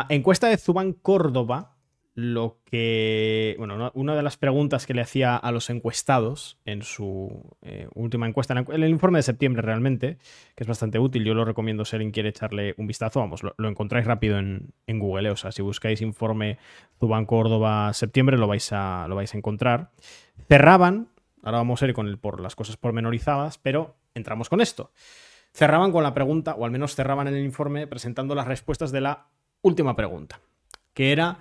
la encuesta de Zubán Córdoba, lo que. Bueno, una de las preguntas que le hacía a los encuestados en su última encuesta, en el informe de septiembre realmente, que es bastante útil, yo lo recomiendo si alguien quiere echarle un vistazo, vamos, lo encontráis rápido en Google, o sea, si buscáis informe Zubán Córdoba septiembre lo vais a encontrar. Cerraban, ahora vamos a ir por las cosas pormenorizadas, pero entramos con esto. Cerraban con la pregunta, o al menos cerraban en el informe presentando las respuestas de la última pregunta, que era,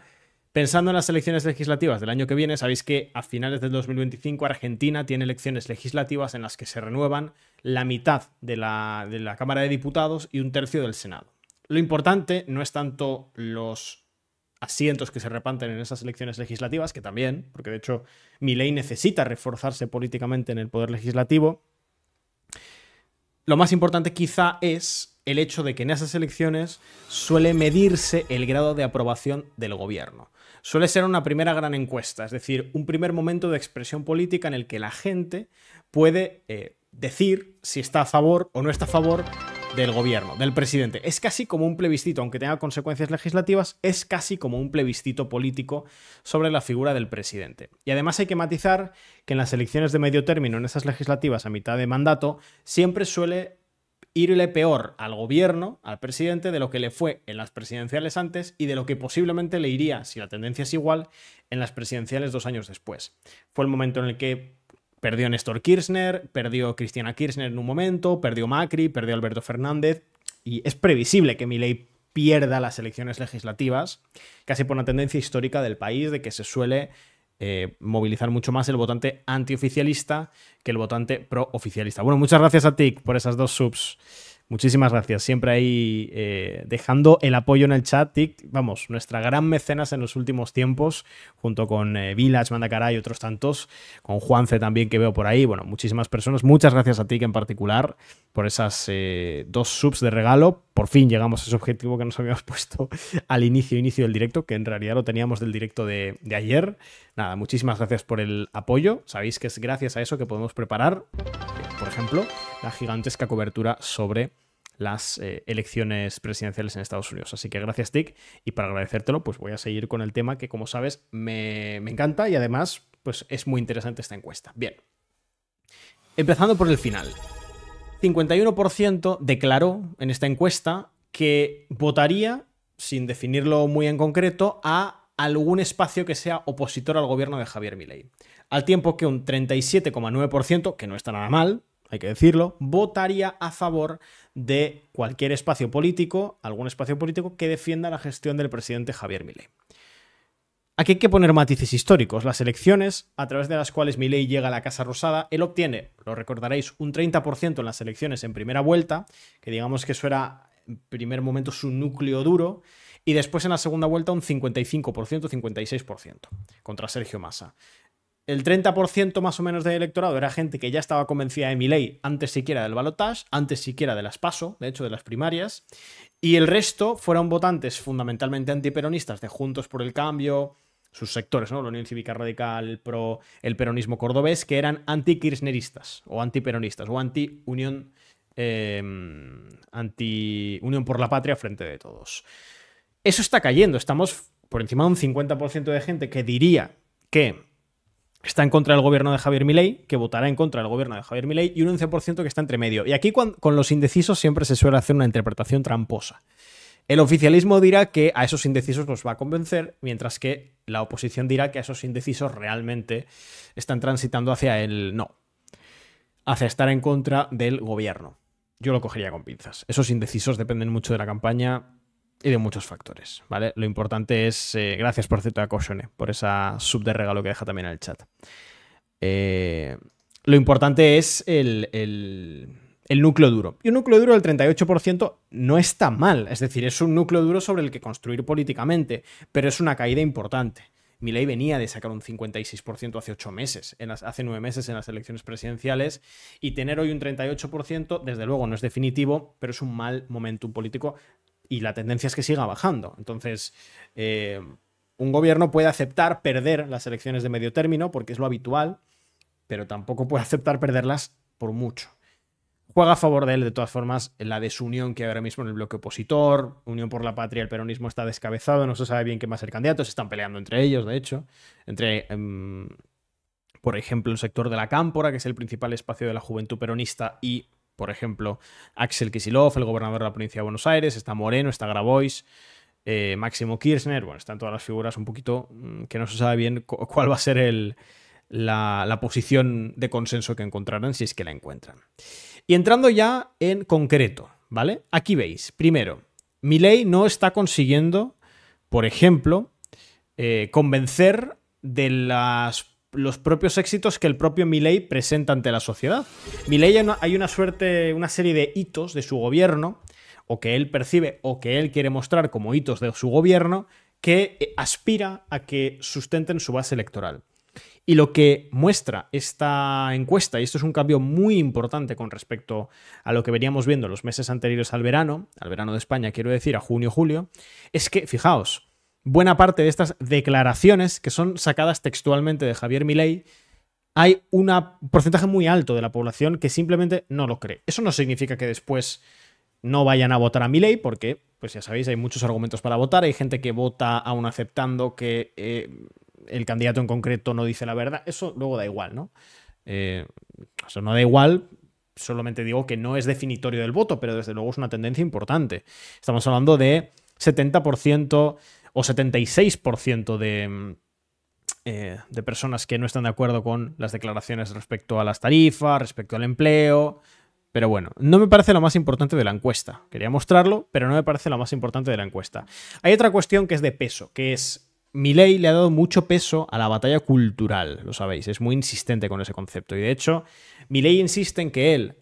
pensando en las elecciones legislativas del año que viene, sabéis que a finales del 2025 Argentina tiene elecciones legislativas en las que se renuevan la mitad de la Cámara de Diputados y un tercio del Senado. Lo importante no es tanto los asientos que se reparten en esas elecciones legislativas, que también, porque de hecho Milei necesita reforzarse políticamente en el poder legislativo. Lo más importante quizá es el hecho de que en esas elecciones suele medirse el grado de aprobación del gobierno. Suele ser una primera gran encuesta, es decir, un primer momento de expresión política en el que la gente puede decir si está a favor o no está a favor del gobierno, del presidente. Es casi como un plebiscito, aunque tenga consecuencias legislativas, es casi como un plebiscito político sobre la figura del presidente. Y además hay que matizar que en las elecciones de medio término, en esas legislativas a mitad de mandato, siempre suele irle peor al gobierno, al presidente, de lo que le fue en las presidenciales antes y de lo que posiblemente le iría, si la tendencia es igual, en las presidenciales 2 años después. Fue el momento en el que perdió Néstor Kirchner, perdió Cristina Kirchner en un momento, perdió Macri, perdió Alberto Fernández, y es previsible que Milei pierda las elecciones legislativas, casi por una tendencia histórica del país de que se suele movilizar mucho más el votante antioficialista que el votante pro-oficialista. Bueno, muchas gracias a Tic por esas 2 subs. Muchísimas gracias. Siempre ahí dejando el apoyo en el chat, Tic. Vamos, nuestra gran mecenas en los últimos tiempos, junto con Village, Mandacaray y otros tantos, con Juance también que veo por ahí. Bueno, muchísimas personas. Muchas gracias a Tic en particular por esas 2 subs de regalo. Por fin llegamos a ese objetivo que nos habíamos puesto al inicio del directo, que en realidad lo teníamos del directo de ayer. Nada, muchísimas gracias por el apoyo. Sabéis que es gracias a eso que podemos preparar, por ejemplo, la gigantesca cobertura sobre las elecciones presidenciales en Estados Unidos. Así que gracias, Tic. Y para agradecértelo, pues voy a seguir con el tema que, como sabes, me encanta y además pues es muy interesante esta encuesta. Bien. Empezando por el final. 51% declaró en esta encuesta que votaría, sin definirlo muy en concreto, a algún espacio que sea opositor al gobierno de Javier Milei. Al tiempo que un 37,9%, que no está nada mal, hay que decirlo, votaría a favor de cualquier espacio político, algún espacio político que defienda la gestión del presidente Javier Milei. Aquí hay que poner matices históricos. Las elecciones a través de las cuales Milei llega a la Casa Rosada, él obtiene, lo recordaréis, un 30% en las elecciones en primera vuelta, que digamos que eso era en primer momento su núcleo duro, y después en la segunda vuelta un 55%, 56% contra Sergio Massa. El 30% más o menos del electorado era gente que ya estaba convencida de Milei antes siquiera del balotaje, antes siquiera de las PASO, de hecho de las primarias, y el resto fueron votantes fundamentalmente antiperonistas de Juntos por el Cambio, sus sectores, ¿no? La Unión Cívica Radical, el peronismo cordobés, que eran antikirchneristas o antiperonistas o anti-Unión por la Patria Frente de Todos. Eso está cayendo, estamos por encima de un 50% de gente que diría que está en contra del gobierno de Javier Milei, que votará en contra del gobierno de Javier Milei, y un 11% que está entre medio. Y aquí con los indecisos siempre se suele hacer una interpretación tramposa. El oficialismo dirá que a esos indecisos los va a convencer, mientras que la oposición dirá que a esos indecisos realmente están transitando hacia el no, hacia estar en contra del gobierno. Yo lo cogería con pinzas. Esos indecisos dependen mucho de la campaña y de muchos factores, ¿vale? Lo importante es... gracias, por cierto, a Koshone por esa sub de regalo que deja también en el chat. Lo importante es el núcleo duro. Y un núcleo duro del 38% no está mal. Es decir, es un núcleo duro sobre el que construir políticamente, pero es una caída importante. Milei venía de sacar un 56% hace 8 meses, hace 9 meses en las elecciones presidenciales, y tener hoy un 38%, desde luego no es definitivo, pero es un mal momentum político y la tendencia es que siga bajando. Entonces, un gobierno puede aceptar perder las elecciones de medio término, porque es lo habitual, pero tampoco puede aceptar perderlas por mucho. juega a favor de él, de todas formas, la desunión que hay ahora mismo en el bloque opositor. Unión por la Patria, el peronismo está descabezado, no se sabe bien quién va a ser candidato, se están peleando entre ellos, de hecho, entre, por ejemplo, el sector de la Cámpora, que es el principal espacio de la juventud peronista, y, por ejemplo, Axel Kicillof, el gobernador de la provincia de Buenos Aires, está Moreno, está Grabois, Máximo Kirchner, bueno, están todas las figuras un poquito que no se sabe bien cuál va a ser la posición de consenso que encontrarán, si es que la encuentran. Y entrando ya en concreto, ¿vale? Aquí veis, primero, Milei no está consiguiendo, por ejemplo, convencer de los propios éxitos que el propio Milei presenta ante la sociedad. Milei hay una serie de hitos de su gobierno, o que él percibe o que él quiere mostrar como hitos de su gobierno, que aspira a que sustenten su base electoral. Y lo que muestra esta encuesta, y esto es un cambio muy importante con respecto a lo que veníamos viendo los meses anteriores al verano de España, quiero decir, a junio-julio, es que, fijaos, buena parte de estas declaraciones que son sacadas textualmente de Javier Milei, hay un porcentaje muy alto de la población que simplemente no lo cree. Eso no significa que después no vayan a votar a Milei, porque, pues ya sabéis, hay muchos argumentos para votar, hay gente que vota aún aceptando que el candidato en concreto no dice la verdad. Eso luego da igual, ¿no? Eso no da igual, solamente digo que no es definitorio del voto, pero desde luego es una tendencia importante. Estamos hablando de 70% o 76% de personas que no están de acuerdo con las declaraciones respecto a las tarifas, respecto al empleo. Pero bueno, no me parece lo más importante de la encuesta. Quería mostrarlo, pero no me parece lo más importante de la encuesta. Hay otra cuestión que es de peso, que es Milei le ha dado mucho peso a la batalla cultural, lo sabéis, es muy insistente con ese concepto. Y de hecho, Milei insiste en que él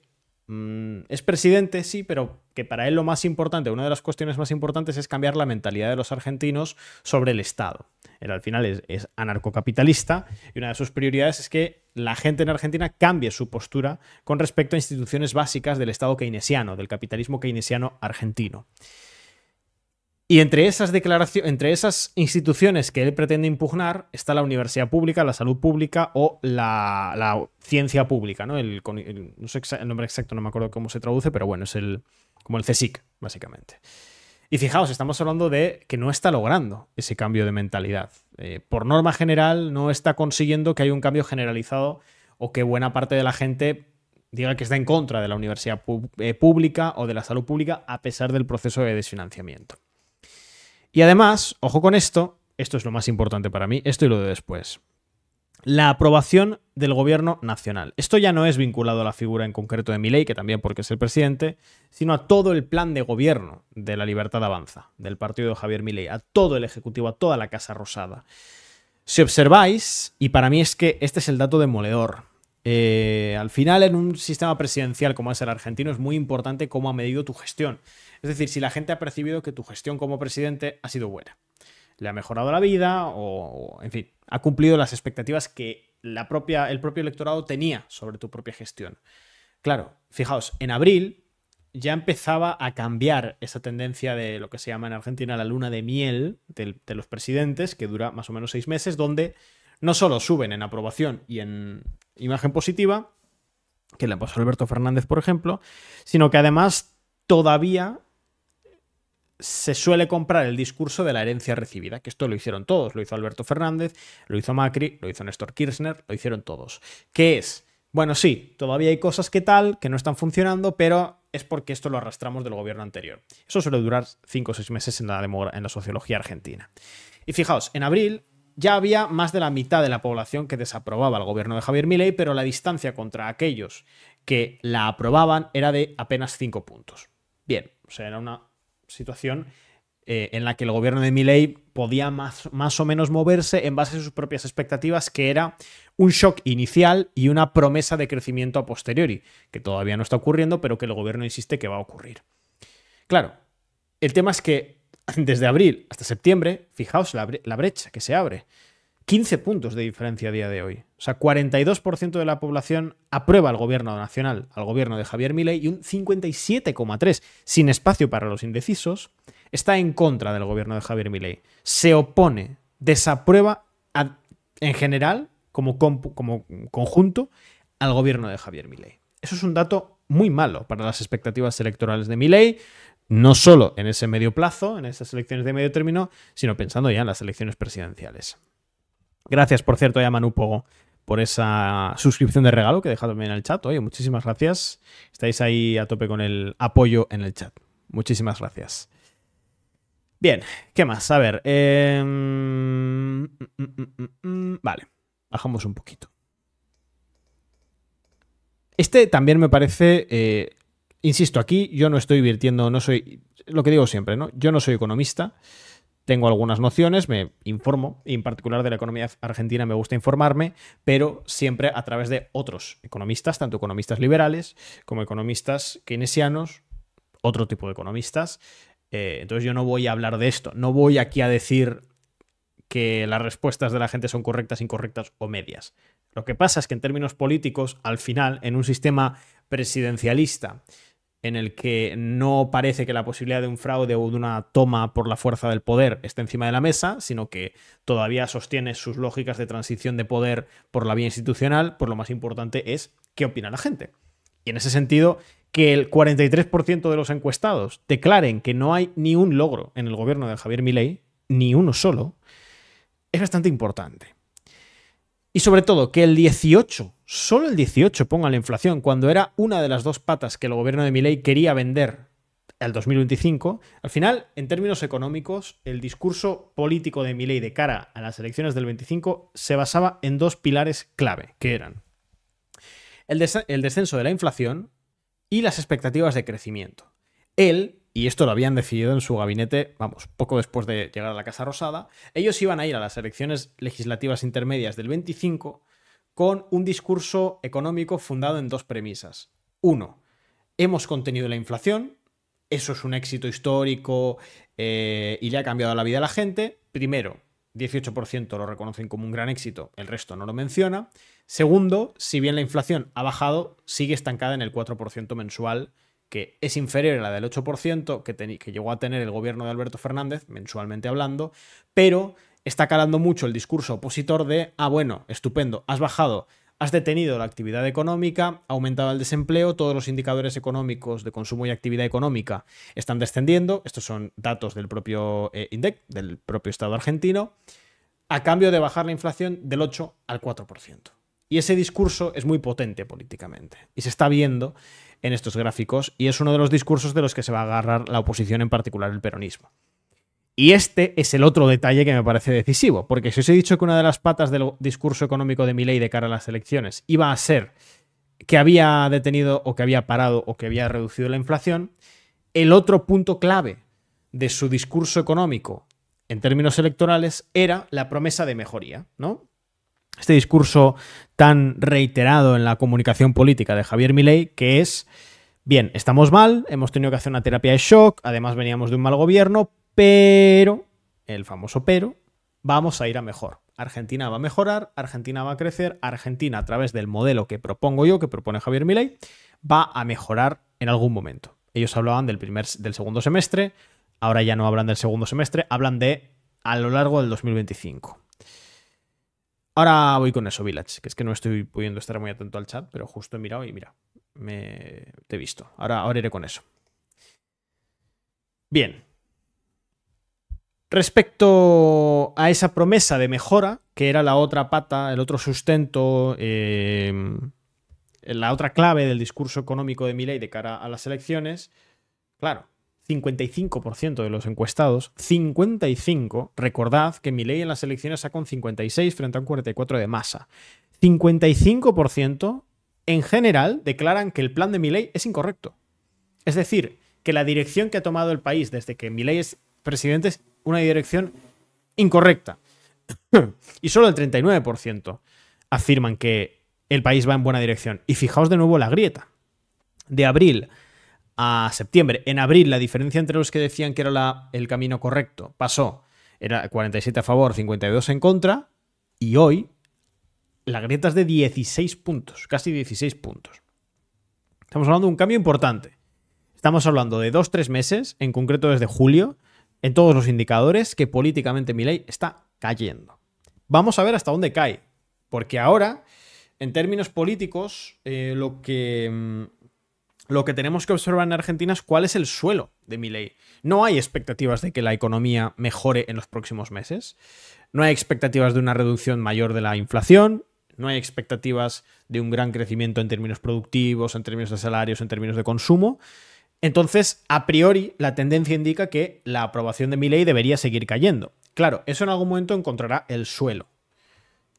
es presidente, sí, pero que para él lo más importante, una de las cuestiones más importantes es cambiar la mentalidad de los argentinos sobre el Estado. Él al final es anarcocapitalista y una de sus prioridades es que la gente en Argentina cambie su postura con respecto a instituciones básicas del Estado keynesiano, del capitalismo keynesiano argentino. Y entre esas instituciones que él pretende impugnar está la universidad pública, la salud pública o la ciencia pública, ¿no? No sé el nombre exacto, no me acuerdo cómo se traduce, pero bueno, es como el CSIC, básicamente. Y fijaos, estamos hablando de que no está logrando ese cambio de mentalidad. Por norma general, no está consiguiendo que haya un cambio generalizado o que buena parte de la gente diga que está en contra de la universidad pública o de la salud pública a pesar del proceso de desfinanciamiento. Y además, ojo con esto es lo más importante para mí, esto y lo de después. La aprobación del gobierno nacional. Esto ya no es vinculado a la figura en concreto de Milei, que también porque es el presidente, sino a todo el plan de gobierno de la Libertad Avanza, del partido de Javier Milei, a todo el Ejecutivo, a toda la Casa Rosada. Si observáis, y para mí es que este es el dato demoledor, al final en un sistema presidencial como es el argentino es muy importante cómo ha medido tu gestión. Es decir, si la gente ha percibido que tu gestión como presidente ha sido buena, le ha mejorado la vida o en fin, ha cumplido las expectativas que el propio electorado tenía sobre tu propia gestión. Claro, fijaos, en abril ya empezaba a cambiar esa tendencia de lo que se llama en Argentina la luna de miel de los presidentes, que dura más o menos 6 meses, donde no solo suben en aprobación y en imagen positiva, que le pasó a Alberto Fernández, por ejemplo, sino que además todavía se suele comprar el discurso de la herencia recibida, que esto lo hicieron todos, lo hizo Alberto Fernández, lo hizo Macri, lo hizo Néstor Kirchner, lo hicieron todos. ¿Qué es? Bueno, sí, todavía hay cosas que no están funcionando, pero es porque esto lo arrastramos del gobierno anterior. Eso suele durar 5 o 6 meses en la sociología argentina. Y fijaos, en abril ya había más de la mitad de la población que desaprobaba el gobierno de Javier Milei, pero la distancia contra aquellos que la aprobaban era de apenas 5 puntos. Bien, o sea, era una situación en la que el gobierno de Milei podía más o menos moverse en base a sus propias expectativas, que era un shock inicial y una promesa de crecimiento a posteriori, que todavía no está ocurriendo, pero que el gobierno insiste que va a ocurrir. Claro, el tema es que desde abril hasta septiembre, fijaos la brecha que se abre. 15 puntos de diferencia a día de hoy. O sea, 42% de la población aprueba al gobierno nacional, al gobierno de Javier Milei, y un 57,3%, sin espacio para los indecisos, está en contra del gobierno de Javier Milei. Se opone, desaprueba en general, como conjunto, al gobierno de Javier Milei. Eso es un dato muy malo para las expectativas electorales de Milei, no solo en ese medio plazo, en esas elecciones de medio término, sino pensando ya en las elecciones presidenciales. Gracias, por cierto, a Manu Pogo por esa suscripción de regalo que he dejado también en el chat. Oye, muchísimas gracias. Estáis ahí a tope con el apoyo en el chat. Muchísimas gracias. Bien, ¿qué más? A ver. Vale, bajamos un poquito. Este también me parece... insisto, aquí yo no estoy virtiendo, no soy... Lo que digo siempre, ¿no? Yo no soy economista. Tengo algunas nociones, me informo, y en particular de la economía argentina me gusta informarme, pero siempre a través de otros economistas, tanto economistas liberales como economistas keynesianos, otro tipo de economistas. Entonces yo no voy a hablar de esto, no voy aquí a decir que las respuestas de la gente son correctas, incorrectas o medias. Lo que pasa es que en términos políticos, al final, en un sistema presidencialista, en el que no parece que la posibilidad de un fraude o de una toma por la fuerza del poder esté encima de la mesa, sino que todavía sostiene sus lógicas de transición de poder por la vía institucional, pues lo más importante es qué opina la gente. Y en ese sentido, que el 43% de los encuestados declaren que no hay ni un logro en el gobierno de Javier Milei, ni uno solo, es bastante importante. Y sobre todo, que el 18, solo el 18 ponga la inflación, cuando era una de las dos patas que el gobierno de Milei quería vender al 2025, al final, en términos económicos, el discurso político de Milei de cara a las elecciones del 25 se basaba en dos pilares clave, que eran el descenso de la inflación y las expectativas de crecimiento. Él, y esto lo habían decidido en su gabinete, vamos, poco después de llegar a la Casa Rosada, ellos iban a ir a las elecciones legislativas intermedias del 25 con un discurso económico fundado en dos premisas. Uno, hemos contenido la inflación, eso es un éxito histórico y le ha cambiado la vida a la gente. Primero, 18% lo reconocen como un gran éxito, el resto no lo menciona. Segundo, si bien la inflación ha bajado, sigue estancada en el 4% mensual, que es inferior a la del 8% que llegó a tener el gobierno de Alberto Fernández, mensualmente hablando, pero está calando mucho el discurso opositor de, bueno, estupendo, has bajado, has detenido la actividad económica, ha aumentado el desempleo, todos los indicadores económicos de consumo y actividad económica están descendiendo, estos son datos del propio INDEC, del propio Estado argentino, a cambio de bajar la inflación del 8 al 4%. Y ese discurso es muy potente políticamente, y se está viendo en estos gráficos, y es uno de los discursos de los que se va a agarrar la oposición, en particular el peronismo. Y este es el otro detalle que me parece decisivo, porque si os he dicho que una de las patas del discurso económico de Milei de cara a las elecciones iba a ser que había detenido o que había parado o que había reducido la inflación, el otro punto clave de su discurso económico en términos electorales era la promesa de mejoría, ¿no? Este discurso tan reiterado en la comunicación política de Javier Milei, que es, bien, estamos mal, hemos tenido que hacer una terapia de shock, además veníamos de un mal gobierno, pero, el famoso pero, vamos a ir a mejor. Argentina va a mejorar, Argentina va a crecer, Argentina, a través del modelo que propongo yo, que propone Javier Milei, va a mejorar en algún momento. Ellos hablaban del segundo semestre, ahora ya no hablan del segundo semestre, hablan de a lo largo del 2025. Ahora voy con eso, Village, que es que no estoy pudiendo estar muy atento al chat, pero justo he mirado y mira, te he visto. Ahora iré con eso. Bien. Respecto a esa promesa de mejora, que era la otra pata, el otro sustento, la otra clave del discurso económico de Milei de cara a las elecciones, claro, 55% de los encuestados, 55%, recordad que Milei en las elecciones sacó un 56 frente a un 44 de Massa. 55% en general declaran que el plan de Milei es incorrecto. Es decir, que la dirección que ha tomado el país desde que Milei es presidente es una dirección incorrecta. Y solo el 39% afirman que el país va en buena dirección. Y fijaos de nuevo la grieta. De abril a septiembre. En abril la diferencia entre los que decían que era el camino correcto pasó. Era 47 a favor, 52 en contra. Y hoy la grieta es de 16 puntos. Casi 16 puntos. Estamos hablando de un cambio importante. Estamos hablando de 2-3 meses, en concreto desde julio, en todos los indicadores, que políticamente Milei está cayendo. Vamos a ver hasta dónde cae. Porque ahora, en términos políticos, lo que lo que tenemos que observar en Argentina es cuál es el suelo de Milei. No hay expectativas de que la economía mejore en los próximos meses. No hay expectativas de una reducción mayor de la inflación. No hay expectativas de un gran crecimiento en términos productivos, en términos de salarios, en términos de consumo. Entonces, a priori, la tendencia indica que la aprobación de Milei debería seguir cayendo. Claro, eso en algún momento encontrará el suelo.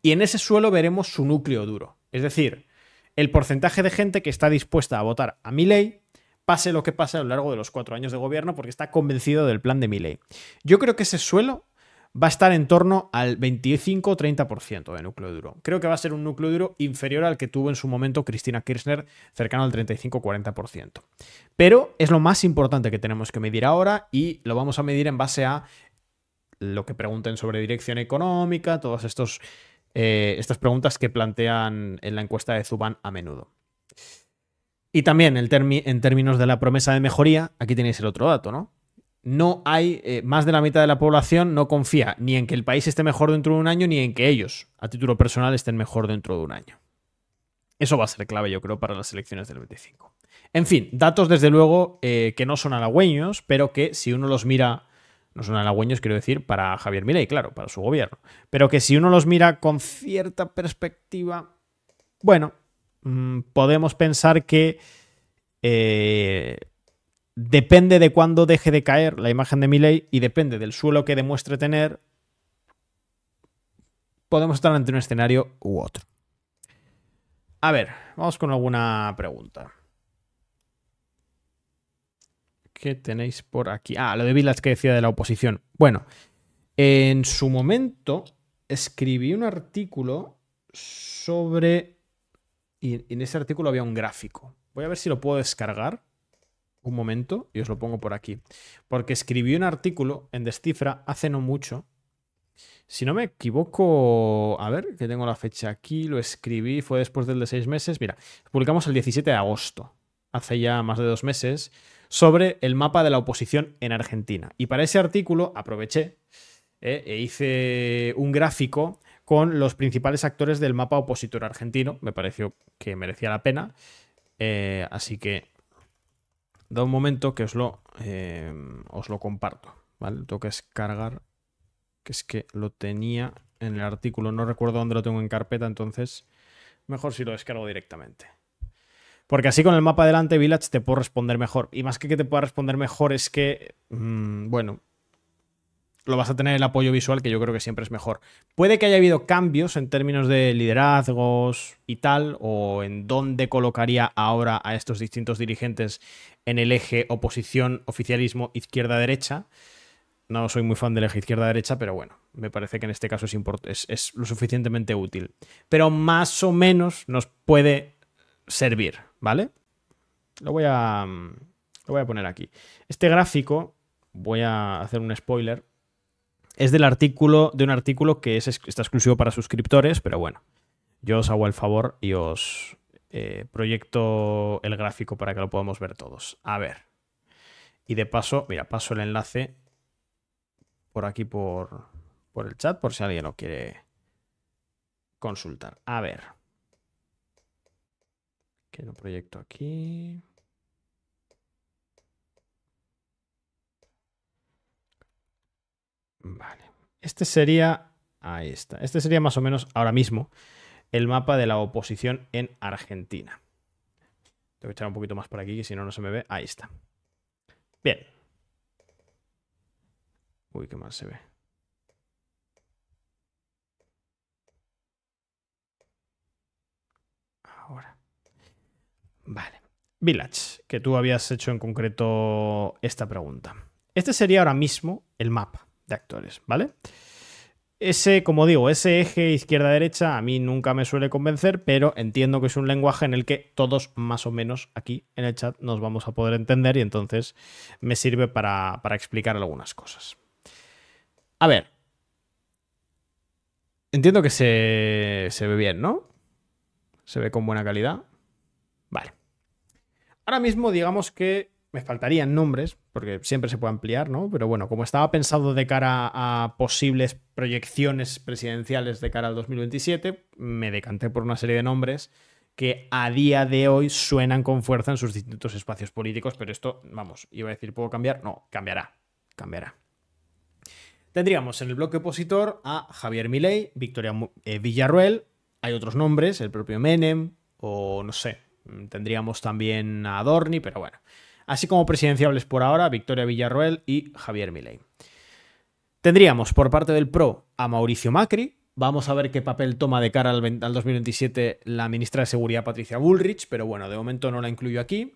Y en ese suelo veremos su núcleo duro. Es decir, el porcentaje de gente que está dispuesta a votar a Milei, pase lo que pase a lo largo de los 4 años de gobierno, porque está convencido del plan de Milei. Yo creo que ese suelo va a estar en torno al 25-30% de núcleo duro. Creo que va a ser un núcleo duro inferior al que tuvo en su momento Cristina Kirchner, cercano al 35-40%. Pero es lo más importante que tenemos que medir ahora y lo vamos a medir en base a lo que pregunten sobre dirección económica, todas estas preguntas que plantean en la encuesta de Zuban a menudo. Y también en términos de la promesa de mejoría, aquí tenéis el otro dato, ¿no? No hay, más de la mitad de la población no confía ni en que el país esté mejor dentro de un año, ni en que ellos, a título personal, estén mejor dentro de un año. Eso va a ser clave, yo creo, para las elecciones del 25. En fin, datos desde luego que no son halagüeños, pero que si uno los mira, no son halagüeños, quiero decir, para Javier Milei, claro, para su gobierno, pero que si uno los mira con cierta perspectiva, bueno, podemos pensar que depende de cuándo deje de caer la imagen de Milei y depende del suelo que demuestre tener, podemos estar ante un escenario u otro. A ver, vamos con alguna pregunta. ¿Qué tenéis por aquí? Ah, lo de Village que decía de la oposición. Bueno, en su momento escribí un artículo sobre... Y en ese artículo había un gráfico. Voy a ver si lo puedo descargar. Un momento y os lo pongo por aquí. Porque escribí un artículo en Descifra hace no mucho. Si no me equivoco, a ver, que tengo la fecha aquí, lo escribí, fue después del de 6 meses. Mira, publicamos el 17 de agosto, hace ya más de 2 meses, sobre el mapa de la oposición en Argentina. Y para ese artículo aproveché e hice un gráfico con los principales actores del mapa opositor argentino. Me pareció que merecía la pena. Así que da un momento que os lo comparto, ¿vale? Tengo que descargar, que es que lo tenía en el artículo, no recuerdo dónde lo tengo en carpeta, entonces mejor si lo descargo directamente. Porque así con el mapa delante, Village, te puedo responder mejor. Y más que te pueda responder mejor es que, bueno, lo vas a tener el apoyo visual, que yo creo que siempre es mejor. Puede que haya habido cambios en términos de liderazgos y tal, o en dónde colocaría ahora a estos distintos dirigentes en el eje oposición, oficialismo, izquierda-derecha. No soy muy fan del eje izquierda-derecha, pero bueno, me parece que en este caso es lo suficientemente útil. Pero más o menos nos puede servir, ¿vale? Lo voy a poner aquí. Este gráfico, voy a hacer un spoiler, es de un artículo que está exclusivo para suscriptores, pero bueno, yo os hago el favor y os proyecto el gráfico para que lo podamos ver todos. A ver. Y de paso, mira, paso el enlace por aquí por el chat, por si alguien lo quiere consultar. A ver. Que lo proyecto aquí. Vale. Este sería... Ahí está. Este sería más o menos ahora mismo el mapa de la oposición en Argentina. Tengo que echar un poquito más por aquí, que si no, no se me ve. Ahí está. Bien. Uy, qué mal se ve. Ahora. Vale. Village, que tú habías hecho en concreto esta pregunta. Este sería ahora mismo el mapa de actores, ¿vale? Como digo, ese eje izquierda-derecha a mí nunca me suele convencer, pero entiendo que es un lenguaje en el que todos más o menos aquí en el chat nos vamos a poder entender y entonces me sirve para explicar algunas cosas. A ver. Entiendo que se ve bien, ¿no? Se ve con buena calidad. Vale. Ahora mismo digamos que me faltarían nombres, porque siempre se puede ampliar, ¿no? Pero bueno, como estaba pensado de cara a posibles proyecciones presidenciales de cara al 2027, me decanté por una serie de nombres que a día de hoy suenan con fuerza en sus distintos espacios políticos, pero esto, vamos, iba a decir, ¿puedo cambiar? No, cambiará, cambiará. Tendríamos en el bloque opositor a Javier Milei, Victoria Villarroel, hay otros nombres, el propio Menem, o no sé, tendríamos también a Adorni, pero bueno. Así como presidenciables por ahora, Victoria Villarroel y Javier Milei. Tendríamos por parte del PRO a Mauricio Macri. Vamos a ver qué papel toma de cara al 2027 la ministra de Seguridad Patricia Bullrich, pero bueno, de momento no la incluyo aquí.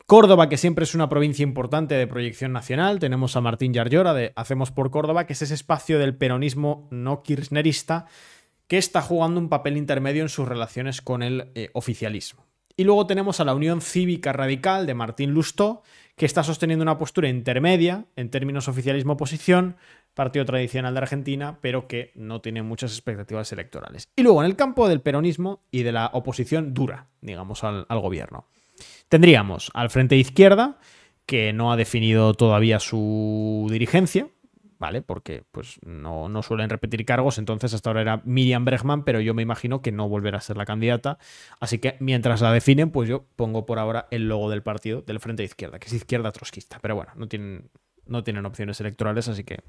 Córdoba, que siempre es una provincia importante de proyección nacional. Tenemos a Martín Yarlora de Hacemos por Córdoba, que es ese espacio del peronismo no kirchnerista que está jugando un papel intermedio en sus relaciones con el oficialismo. Y luego tenemos a la Unión Cívica Radical de Martín Lustó, que está sosteniendo una postura intermedia en términos oficialismo-oposición, partido tradicional de Argentina, pero que no tiene muchas expectativas electorales. Y luego en el campo del peronismo y de la oposición dura, digamos, al gobierno. Tendríamos al Frente de Izquierda, que no ha definido todavía su dirigencia, ¿vale? Porque pues no suelen repetir cargos, entonces hasta ahora era Miriam Bregman, pero yo me imagino que no volverá a ser la candidata, así que mientras la definen, pues yo pongo por ahora el logo del partido, del Frente de Izquierda, que es izquierda trotskista, pero bueno, no tienen opciones electorales, así que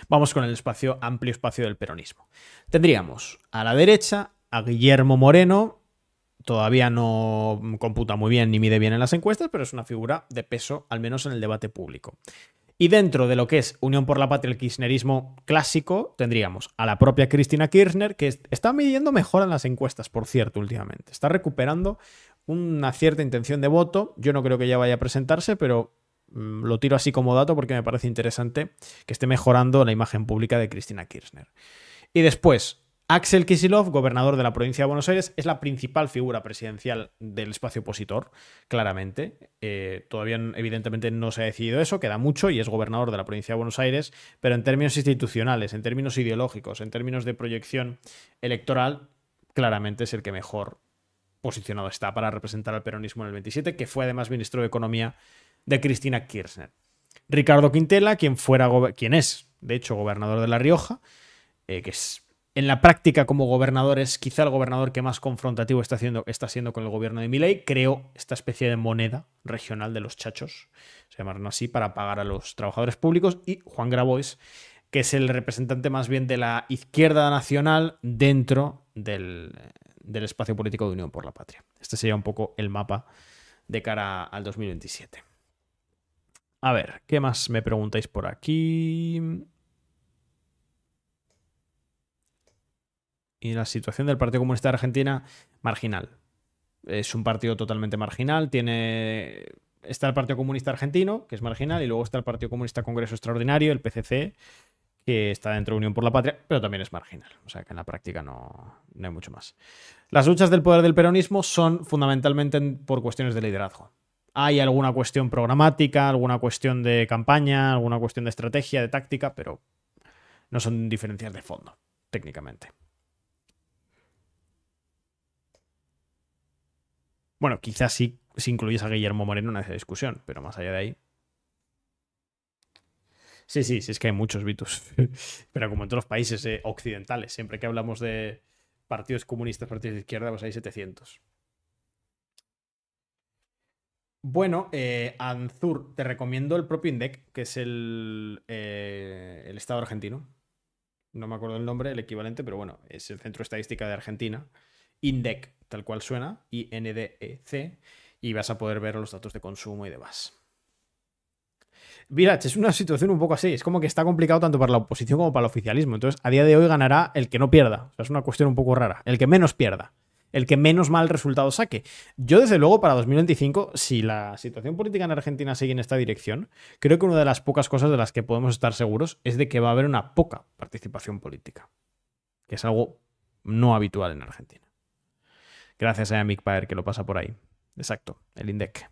vamos con el amplio espacio del peronismo. Tendríamos a la derecha a Guillermo Moreno. Todavía no computa muy bien ni mide bien en las encuestas, pero es una figura de peso, al menos en el debate público. Y dentro de lo que es Unión por la Patria, el kirchnerismo clásico, tendríamos a la propia Cristina Kirchner, que está midiendo mejor en las encuestas, por cierto, últimamente. Está recuperando una cierta intención de voto. Yo no creo que ella vaya a presentarse, pero lo tiro así como dato porque me parece interesante que esté mejorando la imagen pública de Cristina Kirchner. Y después, Axel Kicillof, gobernador de la provincia de Buenos Aires, es la principal figura presidencial del espacio opositor, claramente. Todavía, evidentemente, no se ha decidido eso, queda mucho y es gobernador de la provincia de Buenos Aires, pero en términos institucionales, en términos ideológicos, en términos de proyección electoral, claramente es el que mejor posicionado está para representar al peronismo en el 27, que fue además ministro de Economía de Cristina Kirchner. Ricardo Quintela, quien es, de hecho, gobernador de La Rioja, que es en la práctica como gobernador es quizá el gobernador que más confrontativo está siendo con el gobierno de Milei. Creó esta especie de moneda regional de los chachos, se llamaron así, para pagar a los trabajadores públicos. Y Juan Grabois, que es el representante más bien de la izquierda nacional dentro del espacio político de Unión por la Patria. Este sería un poco el mapa de cara al 2027. A ver, ¿qué más me preguntáis por aquí? Y la situación del Partido Comunista de Argentina, marginal. Es un partido totalmente marginal. Está el Partido Comunista Argentino, que es marginal, y luego está el Partido Comunista Congreso Extraordinario, el PCC, que está dentro de Unión por la Patria, pero también es marginal. O sea que en la práctica no hay mucho más. Las luchas del poder del peronismo son fundamentalmente por cuestiones de liderazgo. Hay alguna cuestión programática, alguna cuestión de campaña, alguna cuestión de estrategia, de táctica, pero no son diferencias de fondo, técnicamente. Bueno, quizás sí, si incluyes a Guillermo Moreno en esa discusión, pero más allá de ahí. Sí, es que hay muchos Vitus. Pero como en todos los países occidentales, siempre que hablamos de partidos comunistas, partidos de izquierda, pues hay 700. Bueno, Anzur, te recomiendo el propio INDEC, que es el Estado argentino. No me acuerdo el nombre, el equivalente, pero bueno, es el Centro de Estadística de Argentina. INDEC, tal cual suena, INDEC, y vas a poder ver los datos de consumo y demás. Virach, es una situación un poco así, es como que está complicado tanto para la oposición como para el oficialismo, entonces a día de hoy ganará el que no pierda, o sea, es una cuestión un poco rara, el que menos pierda, el que menos mal resultado saque. Yo desde luego para 2025, si la situación política en Argentina sigue en esta dirección, creo que una de las pocas cosas de las que podemos estar seguros es de que va a haber una poca participación política, que es algo no habitual en Argentina. Gracias a Mick Paer que lo pasa por ahí. Exacto, el INDEC.